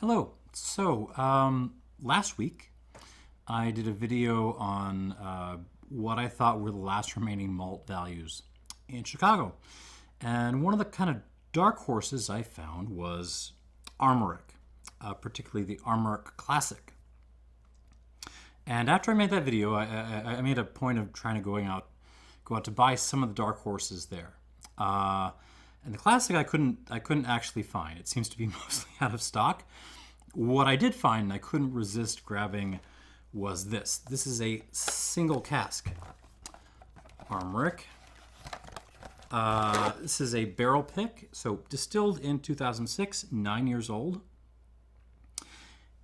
Hello. Last week I did a video on what I thought were the last remaining malt values in Chicago. And one of the kind of dark horses I found was Armoric, particularly the Armoric Classic. And after I made that video, I made a point of trying to go out to buy some of the dark horses there. And the Classic I couldn't actually find. It seems to be mostly out of stock. What I did find, and I couldn't resist grabbing, was this. This is a single cask Armoric. This is a barrel pick, so distilled in 2006, 9 years old.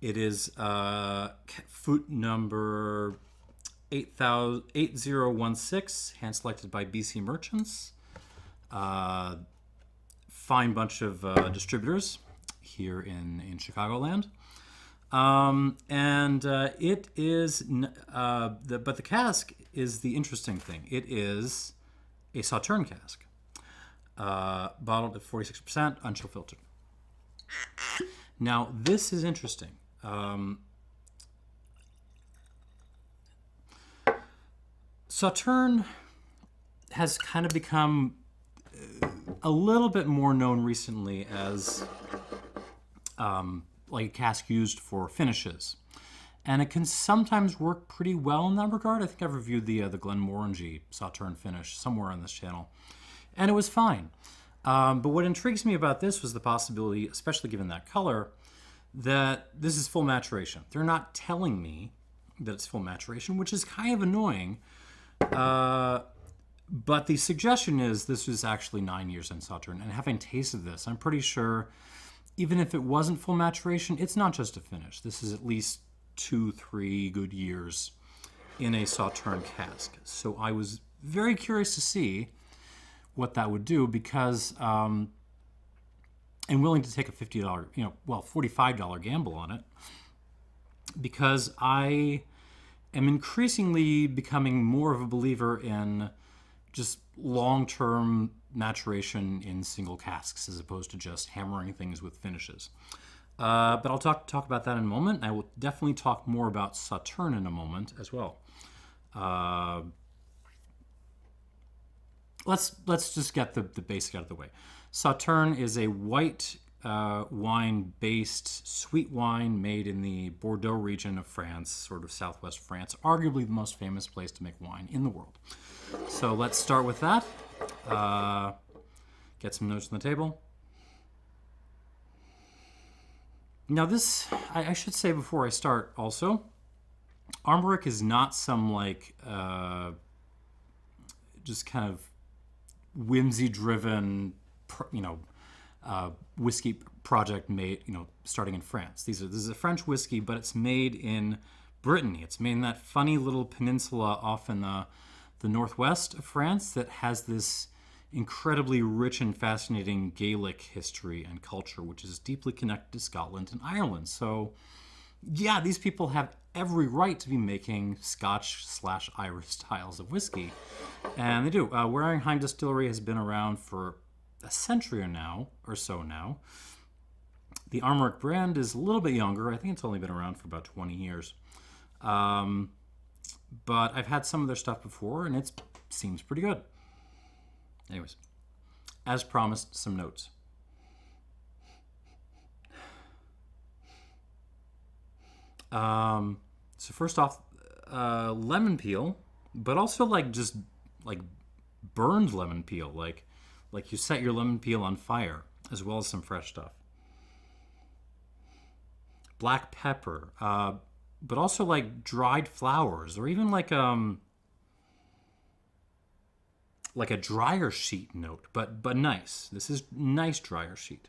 It is foot number 8016, hand selected by BC Merchants. Fine bunch of distributors here in Chicagoland. It is, but the cask is the interesting thing. It is a Sauternes cask, bottled at 46%, unchill filtered. Now, this is interesting. Sauternes has kind of become a little bit more known recently as like a cask used for finishes, and it can sometimes work pretty well in that regard. I think I've reviewed the Glenmorangie Sauternes finish somewhere on this channel, and it was fine. But what intrigues me about this was the possibility, especially given that color, that this is full maturation. They're not telling me that it's full maturation, which is kind of annoying. But the suggestion is this is actually 9 years in Sauternes, and having tasted this, I'm pretty sure, even if it wasn't full maturation, it's not just a finish. This is at least 2-3 good years in a Sauternes cask. So I was very curious to see what that would do, because I'm willing to take a $50, $45 gamble on it, because I am increasingly becoming more of a believer in just long-term maturation in single casks as opposed to just hammering things with finishes. But I'll talk about that in a moment. I will definitely talk more about Sauternes in a moment as well. Let's just get the basic out of the way. Sauternes is a white wine-based sweet wine made in the Bordeaux region of France, sort of southwest France, arguably the most famous place to make wine in the world. So let's start with that. Get some notes on the table. Now this, I should say before I start also, Armoric is not some just kind of whimsy-driven, whiskey project made, starting in France. This is a French whiskey, but it's made in Brittany. It's made in that funny little peninsula off in the northwest of France that has this incredibly rich and fascinating Gaelic history and culture, which is deeply connected to Scotland and Ireland. So, yeah, these people have every right to be making Scotch/Irish styles of whiskey, and they do. Warenghem Distillery has been around for a century or so now. The Armoric brand is a little bit younger. I think it's only been around for about 20 years. But I've had some of their stuff before, and it seems pretty good. Anyways, as promised, some notes. So first off, lemon peel, but also just burned lemon peel, like you set your lemon peel on fire, as well as some fresh stuff. Black pepper, but also dried flowers, or even like a dryer sheet note, but nice. This is nice dryer sheet,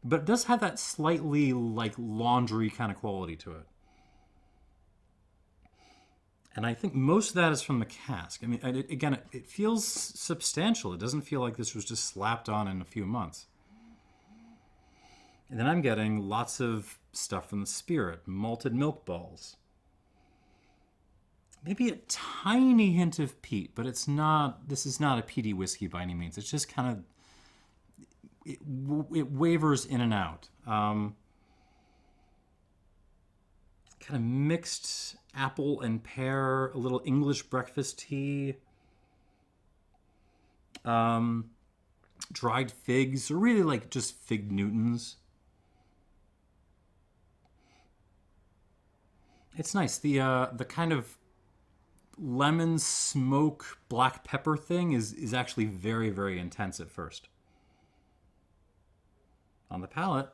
but it does have that slightly laundry kind of quality to it. And I think most of that is from the cask. I mean, it feels substantial. It doesn't feel like this was just slapped on in a few months. And then I'm getting lots of stuff from the spirit, malted milk balls. Maybe a tiny hint of peat, but this is not a peaty whiskey by any means. It's just kind of, it wavers in and out. kind of mixed apple and pear, a little English breakfast tea, dried figs, or really like just fig Newtons. It's nice. The kind of lemon smoke black pepper thing is actually very, very intense at first. On the palate,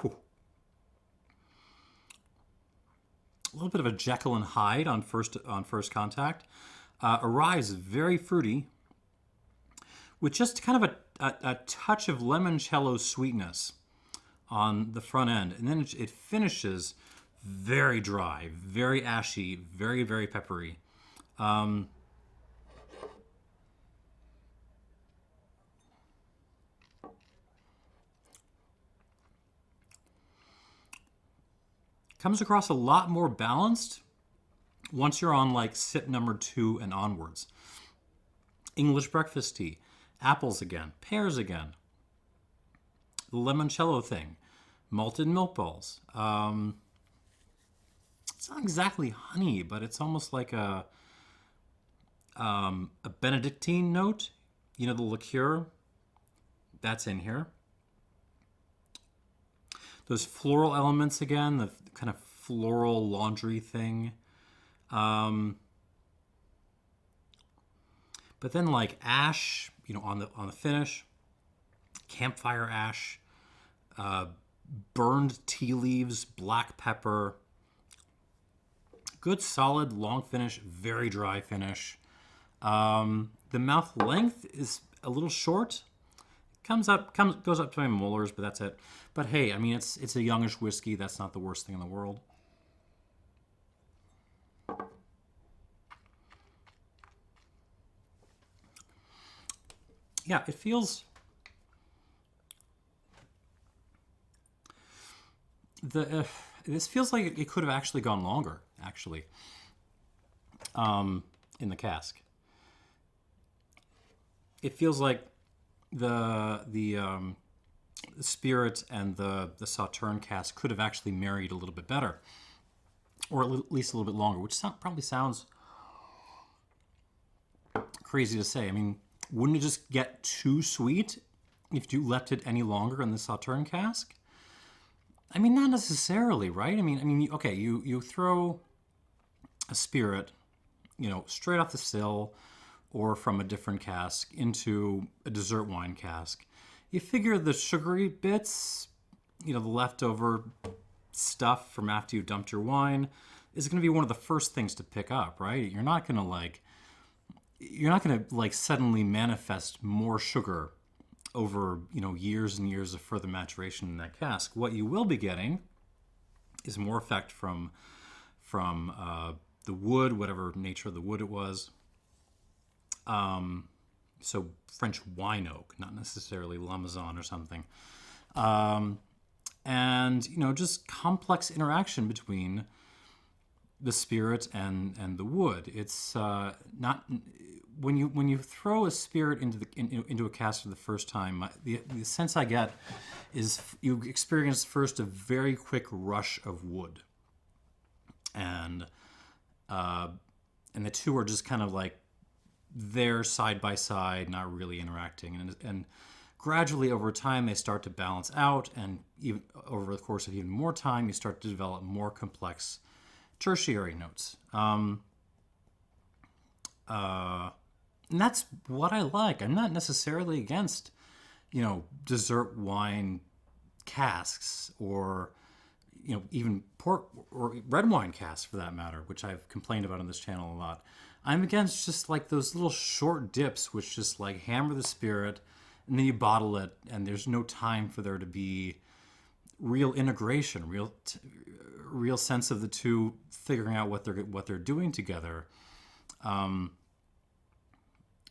Whew. A little bit of a Jekyll and Hyde on first contact. Arrives very fruity, with just kind of a touch of limoncello sweetness on the front end, and then it finishes very dry, very ashy, very, very peppery. Comes across a lot more balanced once you're on like sip number 2 and onwards. English breakfast tea, apples again, pears again, the limoncello thing, malted milk balls. It's not exactly honey, but it's almost like a Benedictine note. You know, the liqueur that's in here. Those floral elements again, the kind of floral laundry thing. But then like ash, you know, on the finish, campfire ash, burned tea leaves, black pepper. Good solid long finish, very dry finish. The mouth length is a little short. Goes up to my molars, but that's it. But hey, I mean, it's a youngish whiskey. That's not the worst thing in the world. Yeah, it feels this feels like it could have actually gone longer, actually, in the cask. It feels like the spirit and the Sauternes cask could have actually married a little bit better, or at least a little bit longer, which probably sounds crazy to say. I mean, wouldn't it just get too sweet if you left it any longer in the Sauternes cask? I mean, not necessarily, right? I mean, okay, you throw a spirit, you know, straight off the still or from a different cask into a dessert wine cask. You figure the sugary bits, you know, the leftover stuff from after you dumped your wine is going to be one of the first things to pick up, right? You're not going to suddenly manifest more sugar over, you know, years and years of further maturation in that cask. What you will be getting is more effect from the wood, whatever nature of the wood it was. So French wine oak, not necessarily Lamazon or something. And, you know, just complex interaction between the spirit and the wood. It's not when you throw a spirit into a cask for the first time. The sense I get is you experience first a very quick rush of wood, and the two are just kind of like there side by side, not really interacting, and gradually over time they start to balance out, and even over the course of even more time you start to develop more complex tertiary notes. And that's what I like. I'm not necessarily against, you know, dessert wine casks, or, you know, even port or red wine casks for that matter, which I've complained about on this channel a lot. I'm against just like those little short dips which just like hammer the spirit and then you bottle it, and there's no time for there to be real integration, real sense of the two figuring out what they're doing together,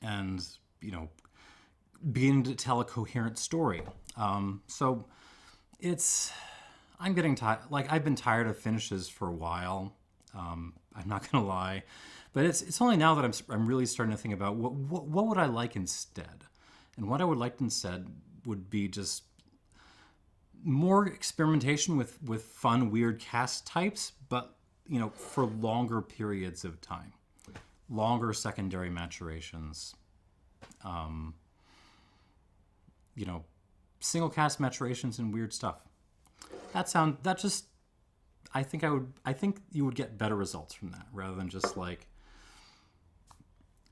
and, you know, beginning to tell a coherent story. So I'm getting tired. Like, I've been tired of finishes for a while. I'm not gonna lie, But it's only now that I'm really starting to think about what would I like instead, and what I would like instead would be just more experimentation with fun, weird cask types, but for longer periods of time, longer secondary maturations. Single cask maturations and weird stuff. I think you would get better results from that rather than just like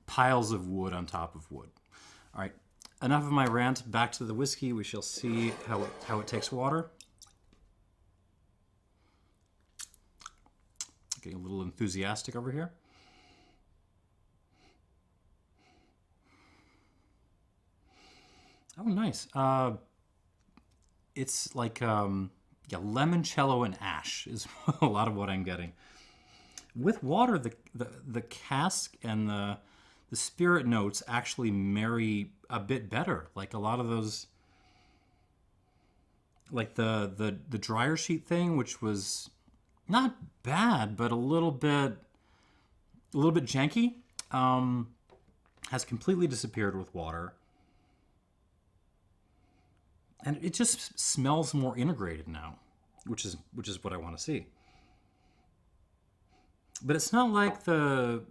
piles of wood on top of wood. All right, enough of my rant. Back to the whiskey. We shall see how it takes water. Getting a little enthusiastic over here. Oh, nice. It's like limoncello and ash is a lot of what I'm getting. With water, the cask and the spirit notes actually marry a bit better. Like a lot of those, like the dryer sheet thing, which was not bad, but a little bit janky, has completely disappeared with water. And it just smells more integrated now, which is what I want to see. But it's not like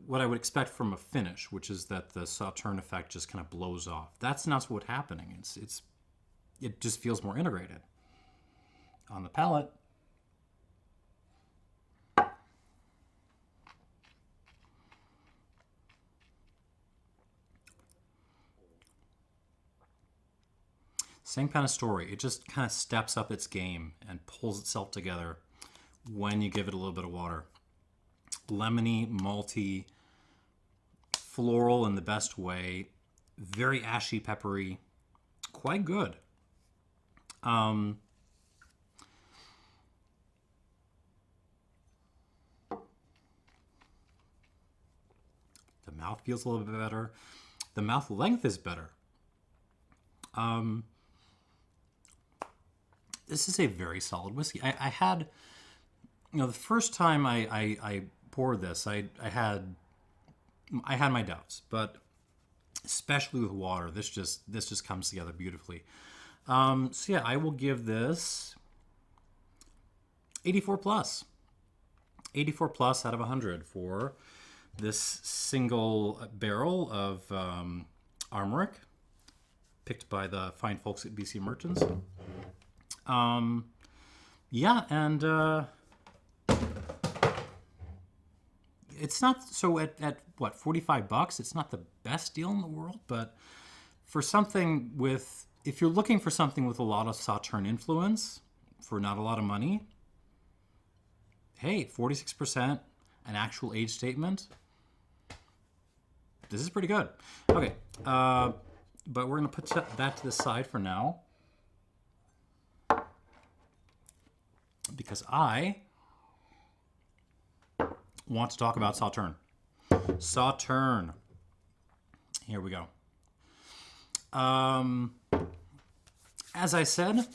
what I would expect from a finish, which is that the Sauternes effect just kind of blows off. That's not what's happening. It just feels more integrated on the palate. Same kind of story. It just kind of steps up its game and pulls itself together when you give it a little bit of water. Lemony, malty, floral in the best way, very ashy, peppery, quite good. The mouth feels a little bit better. The mouth length is better. This is a very solid whiskey. I had, the first time I poured this, I had my doubts, but especially with water, this just comes together beautifully. So yeah, I will give this 84 plus. 84 plus out of 100 for this single barrel of Armoric, picked by the fine folks at BC Merchants. Yeah, and it's not so at what, $45. It's not the best deal in the world, but for something with, if you're looking for something with a lot of Sauternes influence for not a lot of money, hey, 46%, an actual age statement. This is pretty good. Okay, but we're gonna put that to the side for now, because I want to talk about Sauternes. Sauternes. Here we go. As I said,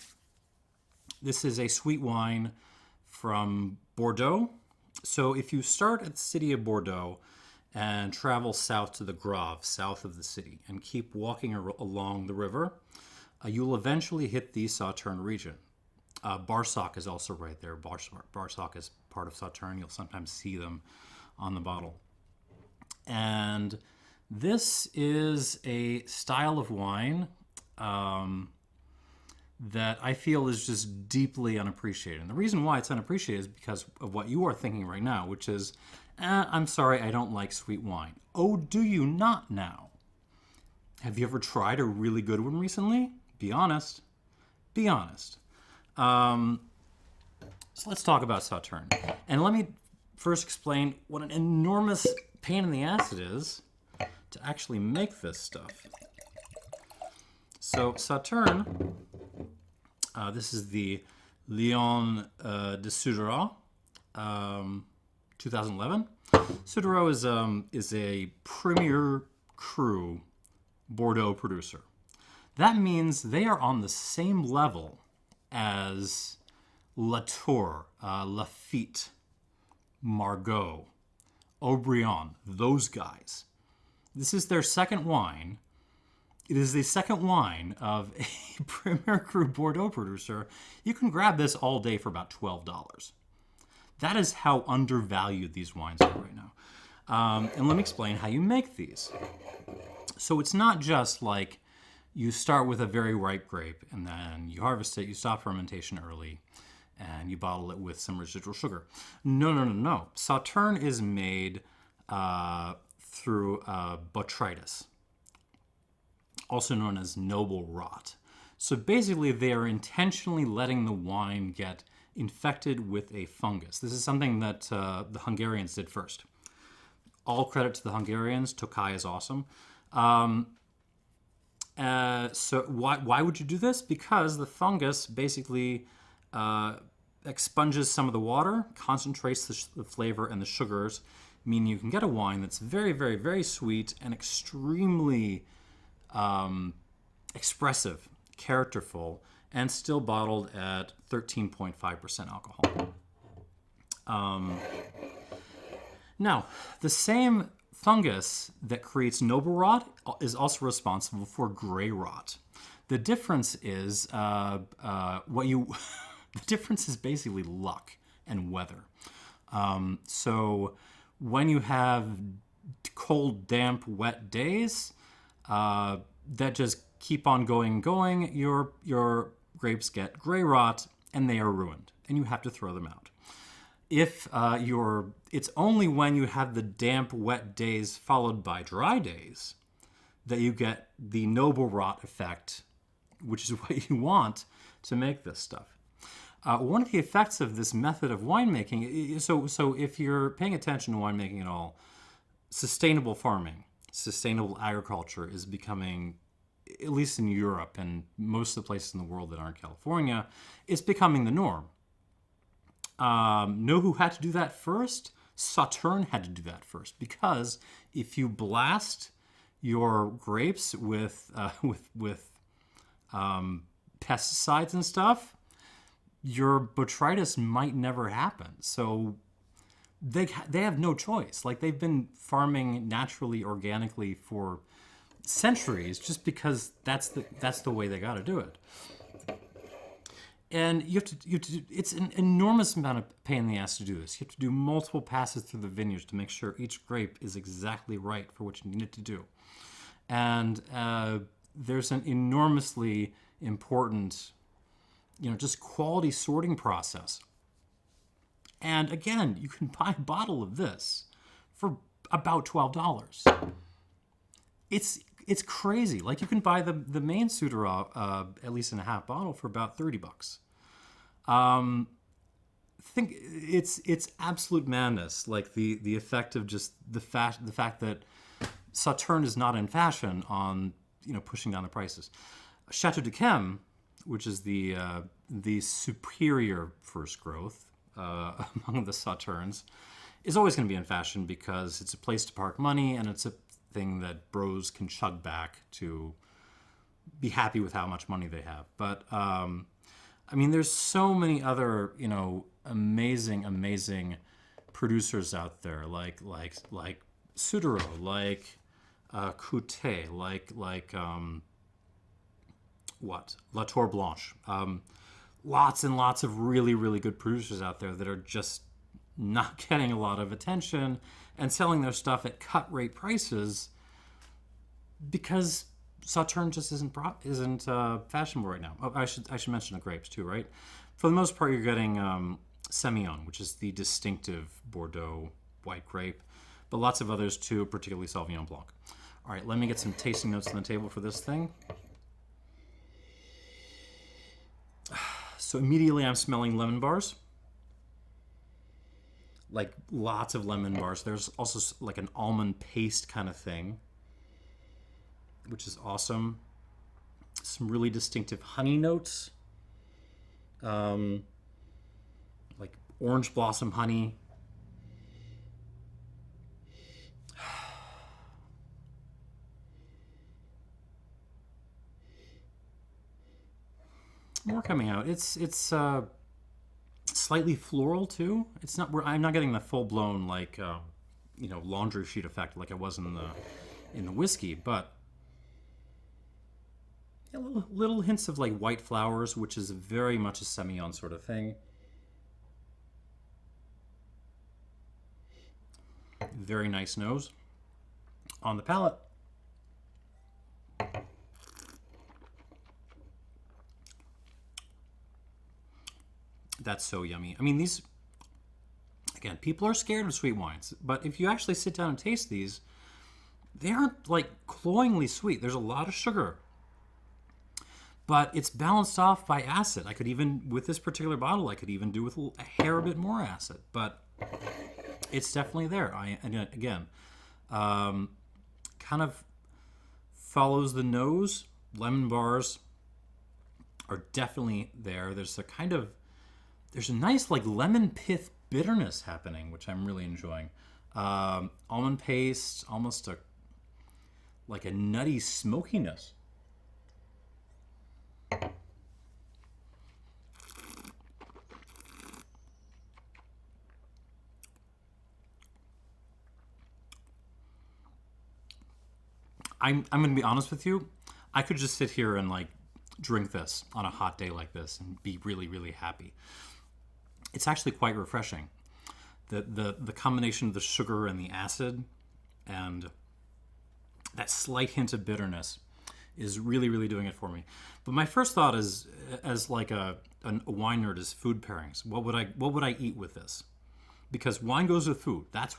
this is a sweet wine from Bordeaux. So if you start at the city of Bordeaux and travel south to the Grave, south of the city, and keep walking along the river, you'll eventually hit the Sauternes region. Barsac is also right there. Barsac is part of Sauternes. You'll sometimes see them on the bottle. And this is a style of wine that I feel is just deeply unappreciated. And the reason why it's unappreciated is because of what you are thinking right now, which is, I'm sorry, I don't like sweet wine. Oh, do you not now? Have you ever tried a really good one recently? Be honest. Be honest. So let's talk about Sauternes. And let me first explain what an enormous pain in the ass it is to actually make this stuff. So Sauternes, this is the Lannion de Sauternes, 2011. Sauternes is a premier cru Bordeaux producer. That means they are on the same level as Latour, Lafite, Margaux, Aubryon, those guys. This is their second wine. It is the second wine of a Premier Cru Bordeaux producer. You can grab this all day for about $12. That is how undervalued these wines are right now. And let me explain how you make these. So it's not just like you start with a very ripe grape and then you harvest it, you stop fermentation early, and you bottle it with some residual sugar. No. Sauternes is made through botrytis, also known as noble rot. So basically they are intentionally letting the wine get infected with a fungus. This is something that the Hungarians did first. All credit to the Hungarians. Tokai is awesome. So why would you do this? Because the fungus basically expunges some of the water, concentrates the flavor and the sugars, meaning you can get a wine that's very, very, very sweet and extremely expressive, characterful, and still bottled at 13.5% alcohol. Now, the same fungus that creates noble rot is also responsible for gray rot. The difference is the difference is basically luck and weather. So when you have cold, damp, wet days that just keep on going, your grapes get gray rot and they are ruined, and you have to throw them out. If it's only when you have the damp, wet days followed by dry days that you get the noble rot effect, which is what you want to make this stuff. One of the effects of this method of winemaking, so if you're paying attention to winemaking at all, sustainable farming, sustainable agriculture is becoming, at least in Europe and most of the places in the world that aren't California, it's becoming the norm. Know who had to do that first? Sauternes had to do that first, because if you blast your grapes with pesticides and stuff, your botrytis might never happen. So they have no choice. Like, they've been farming naturally, organically for centuries, just because that's the way they got to do it. And you have to it's an enormous amount of pain in the ass to do this. You have to do multiple passes through the vineyards to make sure each grape is exactly right for what you need it to do. And there's an enormously important, just quality sorting process. And again, you can buy a bottle of this for about $12. It's crazy. Like, you can buy the main Sauternes, at least in a half bottle, for about $30. Think it's absolute madness. Like, the effect of just the fact that Sauternes is not in fashion on pushing down the prices. Chateau de Chem, which is the superior first growth among the Sauternes, is always going to be in fashion because it's a place to park money, and it's a thing that bros can chug back to be happy with how much money they have. But there's so many other amazing producers out there, like Sauternes, like Couté, like La Tour Blanche. Lots and lots of really, really good producers out there that are just not getting a lot of attention and selling their stuff at cut rate prices because Sauternes just isn't fashionable right now. Oh, I should mention the grapes too, right? For the most part, you're getting Semillon, which is the distinctive Bordeaux white grape, but lots of others too, particularly Sauvignon Blanc. All right, let me get some tasting notes on the table for this thing. So immediately I'm smelling lemon bars. Like, lots of lemon bars. There's also like an almond paste kind of thing, which is awesome. Some really distinctive honey notes. Like orange blossom honey. More coming out. It's slightly floral too. It's not. I'm not getting the full blown like you know, laundry sheet effect like I was in the whiskey, but yeah, little hints of like white flowers, which is very much a Semillon sort of thing. Very nice nose on the palate. That's so yummy. I mean, these, again, people are scared of sweet wines, but if you actually sit down and taste these, they aren't like cloyingly sweet. There's a lot of sugar, but it's balanced off by acid. I could even, with this particular bottle, I could even do with a hair a bit more acid, but it's definitely there. And again, kind of follows the nose. Lemon bars are definitely there. There's a nice like lemon pith bitterness happening, which I'm really enjoying. Almond paste, almost like a nutty smokiness. I'm going to be honest with you. I could just sit here and like drink this on a hot day like this and be really, really happy. It's actually quite refreshing. The combination of the sugar and the acid and that slight hint of bitterness is really, really doing it for me. But my first thought is, as like a wine nerd, is food pairings. What would I eat with this? Because wine goes with food. That's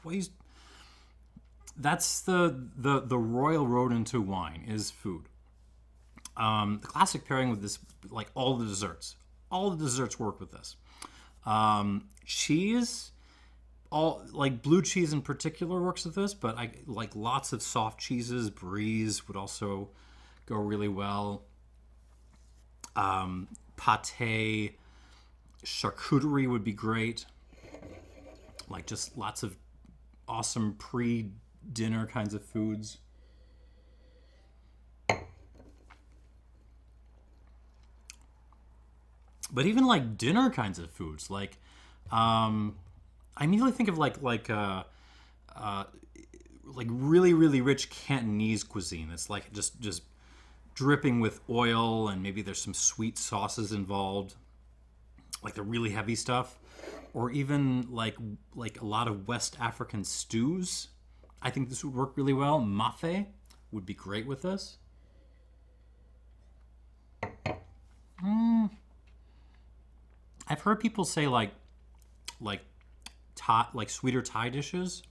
the royal road into wine is food. The classic pairing with this, like all the desserts work with this. Cheese, all like blue cheese in particular works with this, but I like lots of soft cheeses. Brie would also go really well. Pâté, charcuterie would be great. Like just lots of awesome pre-dinner kinds of foods. But even like dinner kinds of foods, like I immediately think of like really, really rich Cantonese cuisine. It's like just dripping with oil, and maybe there's some sweet sauces involved, like the really heavy stuff, or even like a lot of West African stews. I think this would work really well. Mafe would be great with this. I've heard people say like sweeter Thai dishes.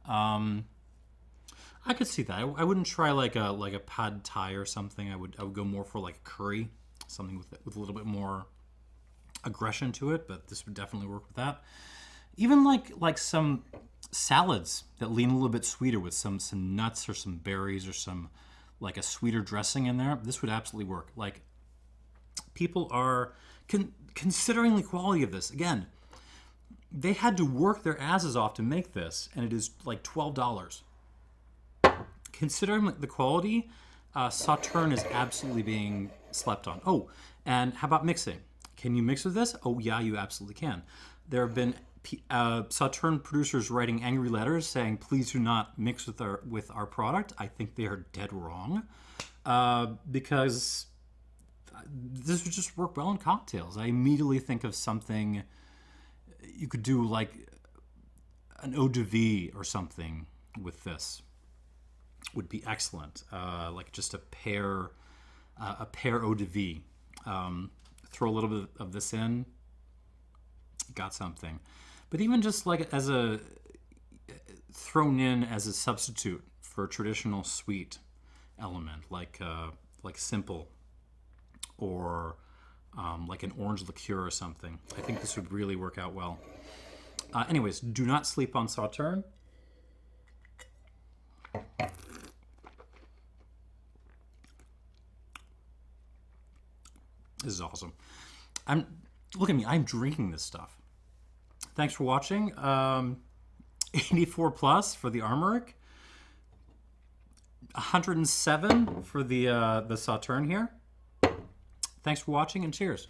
I could see that. I wouldn't try like a pad Thai or something. I would go more for like a curry, something with a little bit more aggression to it. But this would definitely work with that. Even like some salads that lean a little bit sweeter with some nuts or some berries or some like a sweeter dressing in there. This would absolutely work. Like people are considering the quality of this. Again, they had to work their asses off to make this, and it is like $12. Considering the quality, Sauternes is absolutely being slept on. Oh, and how about mixing? Can you mix with this? Oh yeah, you absolutely can. There have been Sauternes producers writing angry letters saying, please do not mix with our product. I think they are dead wrong, because this would just work well in cocktails. I immediately think of something you could do, like an eau de vie or something with this. Would be excellent. Like just a pair eau de vie. Throw a little bit of this in. Got something. But even just like thrown in as a substitute for a traditional sweet element, like simple, or like an orange liqueur or something. I think this would really work out well. Anyways, do not sleep on Sauternes. This is awesome. Look at me, I'm drinking this stuff. Thanks for watching. 84 plus for the Armoric. 107 for the Sauternes here. Thanks for watching, and cheers.